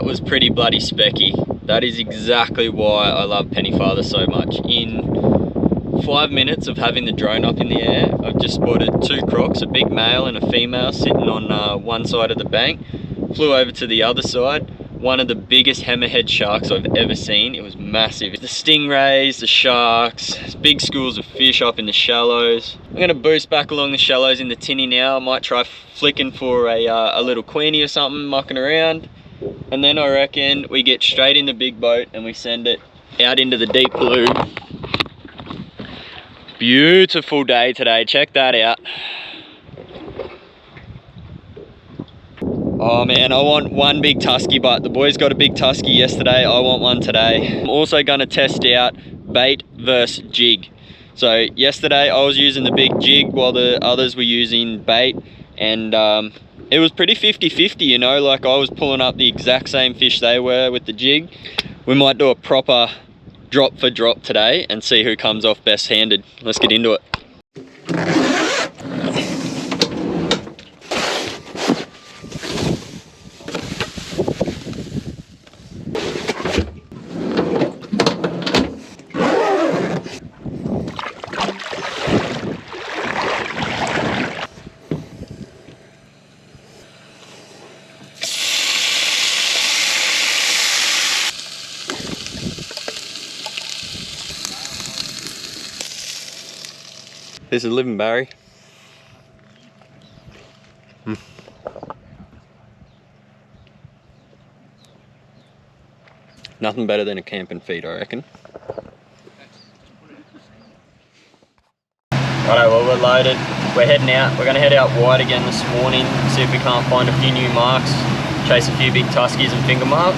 was pretty bloody specky. That is exactly why I love penny father so much. In 5 minutes of having the drone up in the air, I've just spotted 2 crocs, a big male and a female, sitting on one side of the bank. Flew over to the other side. One of the biggest hammerhead sharks I've ever seen. It was massive. The stingrays, the sharks, big schools of fish up in the shallows. I'm gonna boost back along the shallows in the tinny now. I might try flicking for a little queenie or something, mucking around. And then I reckon we get straight in the big boat and we send it out into the deep blue. Beautiful day today, check that out. Oh man, I want one big tusky bite. The boys got a big tusky yesterday, I want one today. I'm also gonna test out bait versus jig. So yesterday I was using the big jig while the others were using bait, and it was pretty 50-50, you know, like I was pulling up the exact same fish they were with the jig. We might do a proper drop for drop today and see who comes off best handed. Let's get into it. This is living Barry. Nothing better than a camping feed, I reckon. Alright, well we're loaded. We're heading out. We're gonna head out wide again this morning, see if we can't find a few new marks, chase a few big tuskies and finger mark.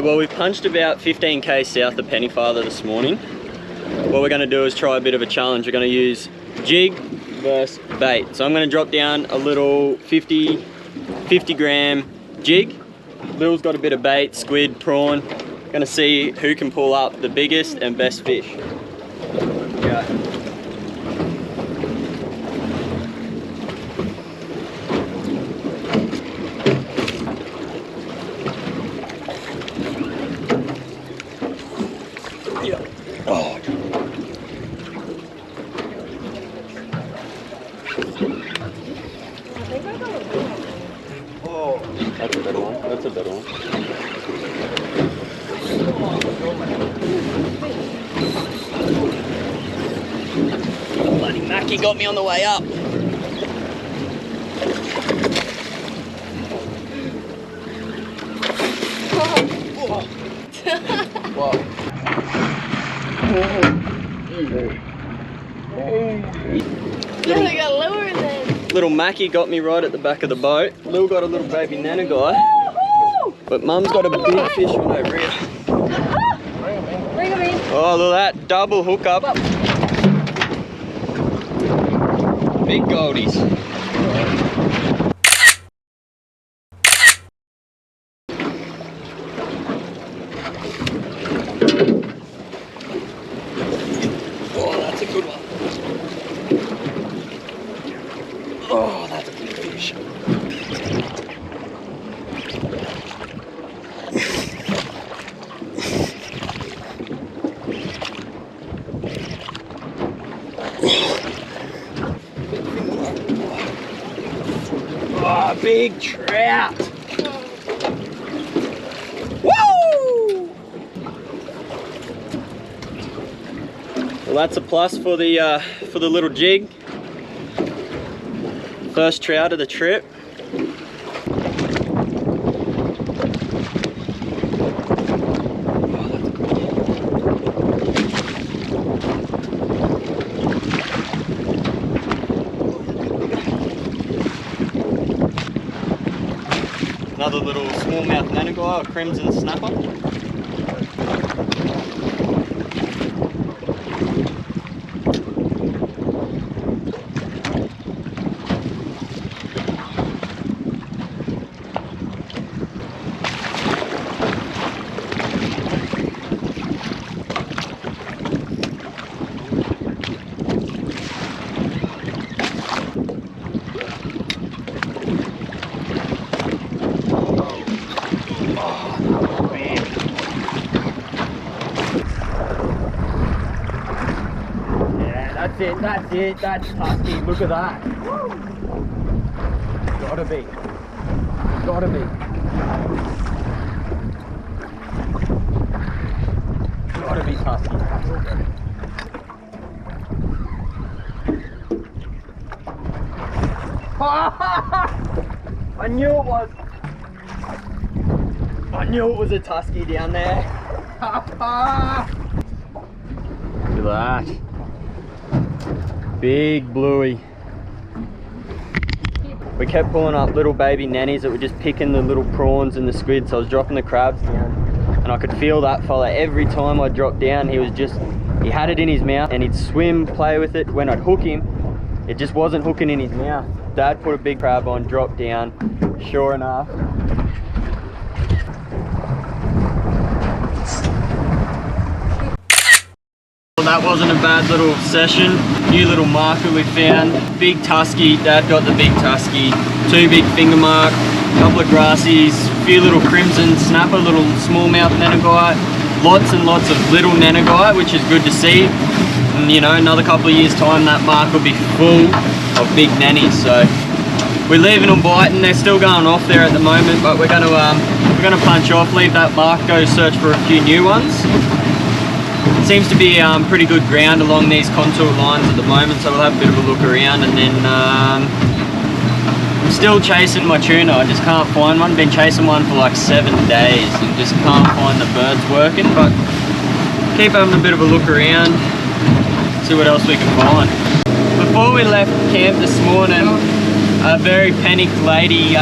Well, we've punched about 15k south of Pennyfather this morning. What we're gonna do is try a bit of a challenge. We're gonna use jig versus bait. So I'm going to drop down a little 50 gram jig. Lil's got a bit of bait, squid, prawn. Going to see who can pull up the biggest and best fish. Yeah. Oh. That's a better one. That's a better one. Bloody Mackie got me on the way up. Yeah, they got lower than. Little Mackie got me right at the back of the boat. Lil got a little baby nana guy, but Mum's got a big fish one over here. Bring him in. Oh, look at that double hookup. Big goldies. Oh, that's a good one. Oh, that's a big fish. Oh, big trout. Woo! Well, that's a plus for the little jig. First trout of the trip. Another little smallmouth nanagai, a crimson snapper. That's it, that's Tusky, look at that. Gotta be. Gotta be. Gotta be Tusky. I knew it was. I knew it was a Tusky down there. Look at that. Big bluey. We kept pulling up little baby nannies that were just picking the little prawns and the squid, so I was dropping the crabs down. And I could feel that fella every time I dropped down. He had it in his mouth and he'd swim, play with it. When I'd hook him, it just wasn't hooking in his mouth. Dad put a big crab on, dropped down, sure enough. Well, that wasn't a bad little session. New little marker we found. Big Tusky, Dad got the big Tusky. 2 big finger mark, couple of grassies, few little crimson snapper, little smallmouth nanogite. Lots and lots of little nanogite, which is good to see. And you know, another couple of years time, that mark will be full of big nannies. So we're leaving them biting. They're still going off there at the moment, but we're gonna punch off, leave that mark, go search for a few new ones. Seems to be pretty good ground along these contour lines at the moment, so we'll have a bit of a look around. And then I'm still chasing my tuna. I just can't find one. Been chasing one for like 7 days and just can't find the birds working, but keep having a bit of a look around, see what else we can find. Before we left camp this morning, a very panicked lady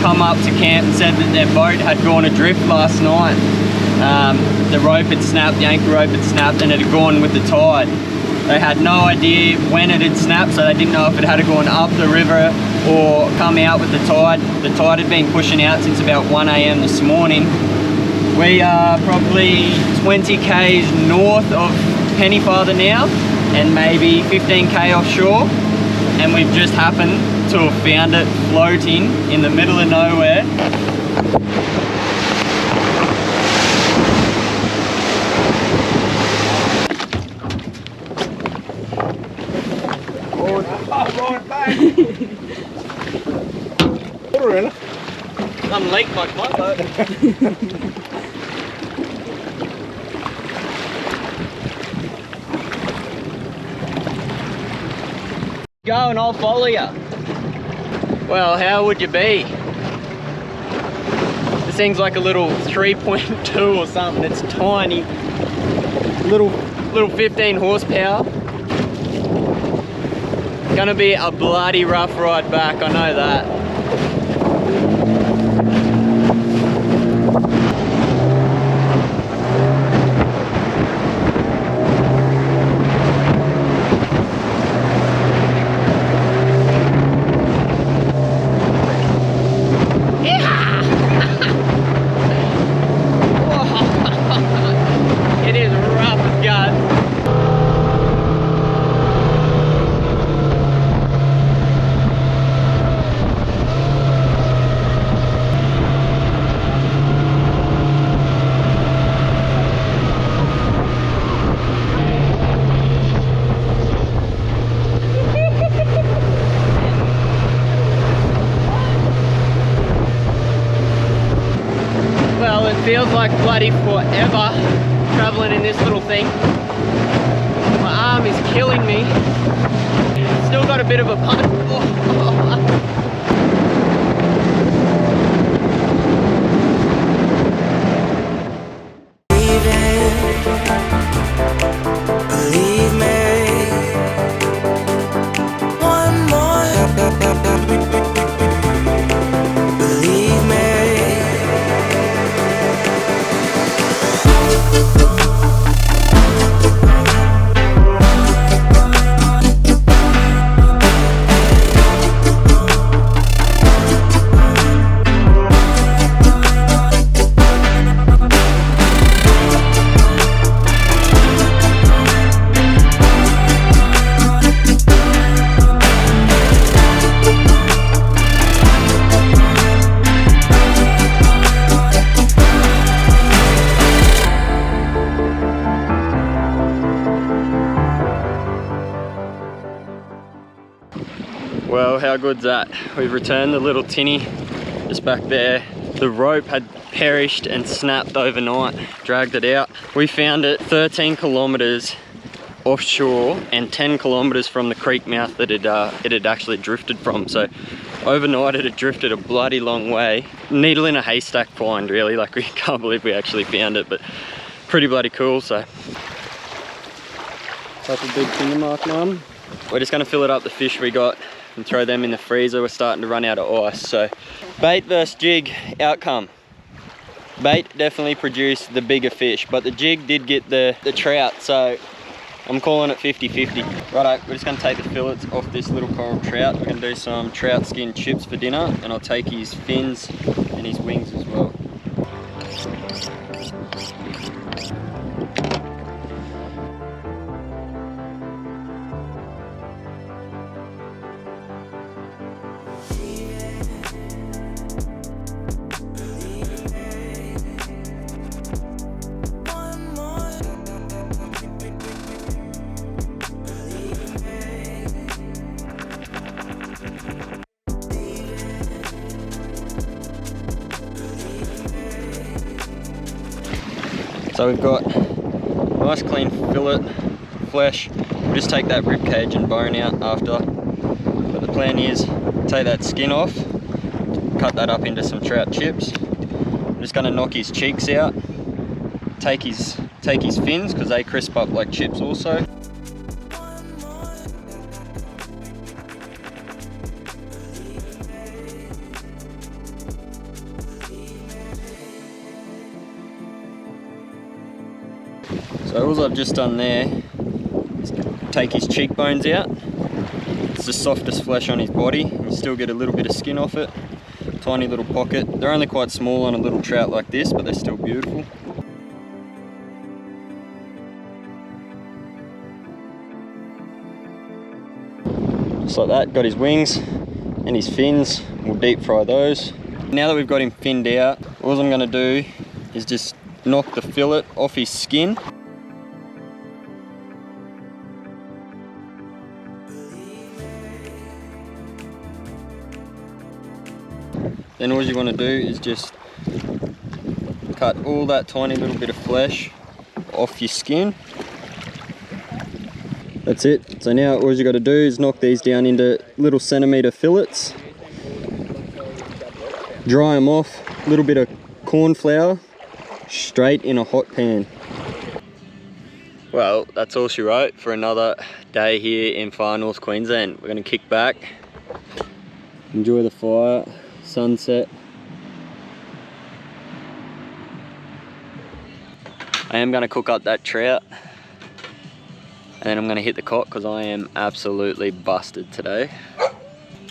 come up to camp and said that their boat had gone adrift last night. The rope had snapped, the anchor rope had snapped, and it had gone with the tide. They had no idea when it had snapped, so they didn't know if it had gone up the river or come out with the tide. The tide had been pushing out since about 1 AM this morning. We are probably 20 k's north of Pennyfather now, and maybe 15k offshore, and we've just happened to have found it floating in the middle of nowhere. I'm late like my boat. Go and I'll follow you. Well, how would you be? This thing's like a little 3.2 or something. It's tiny. Little 15 horsepower. Gonna be a bloody rough ride back, I know that. It is rough as guts. Well, it feels like bloody forever traveling in this little thing. My arm is killing me. Still got a bit of a punch. Believe me, one more. Believe me. Well, how good's that? We've returned the little tinny just back there. The rope had perished and snapped overnight, dragged it out. We found it 13 kilometers offshore and 10 kilometers from the creek mouth that it had actually drifted from. So overnight it had drifted a bloody long way. Needle in a haystack find, really. Like, we can't believe we actually found it, but pretty bloody cool. So that's a big finger mark, Mum. We're just gonna fill it up the fish we got and throw them in the freezer. We're starting to run out of ice. So bait versus jig outcome. Bait definitely produced the bigger fish, but the jig did get the trout, so I'm calling it 50-50. Righto, we're just gonna take the fillets off this little coral trout. We're gonna do some trout skin chips for dinner, and I'll take his fins and his wings as well. So we've got nice clean fillet, flesh. We'll just take that rib cage and bone out after. But the plan is take that skin off, cut that up into some trout chips. I'm just gonna knock his cheeks out, take his fins because they crisp up like chips also. So all I've just done there is take his cheekbones out. It's the softest flesh on his body. You still get a little bit of skin off it. Tiny little pocket. They're only quite small on a little trout like this, but they're still beautiful. Just like that, got his wings and his fins. We'll deep fry those. Now that we've got him finned out, all I'm gonna do is just knock the fillet off his skin. Then all you want to do is just cut all that tiny little bit of flesh off your skin. That's it. So now all you got to do is knock these down into little centimetre fillets. Dry them off, a little bit of corn flour, straight in a hot pan. Well, that's all she wrote for another day here in far north Queensland. We're going to kick back, enjoy the fire, sunset. I am going to cook up that trout and then I'm going to hit the cot because I am absolutely busted today.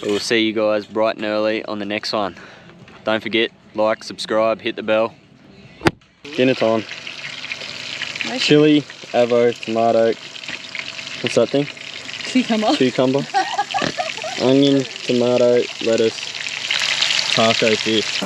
We'll see you guys bright and early on the next one. Don't forget, like, subscribe, hit the bell. Dinner time. Chili, avo, tomato, what's that thing? Cucumber. Cucumber. Onion, tomato, lettuce, taco fish.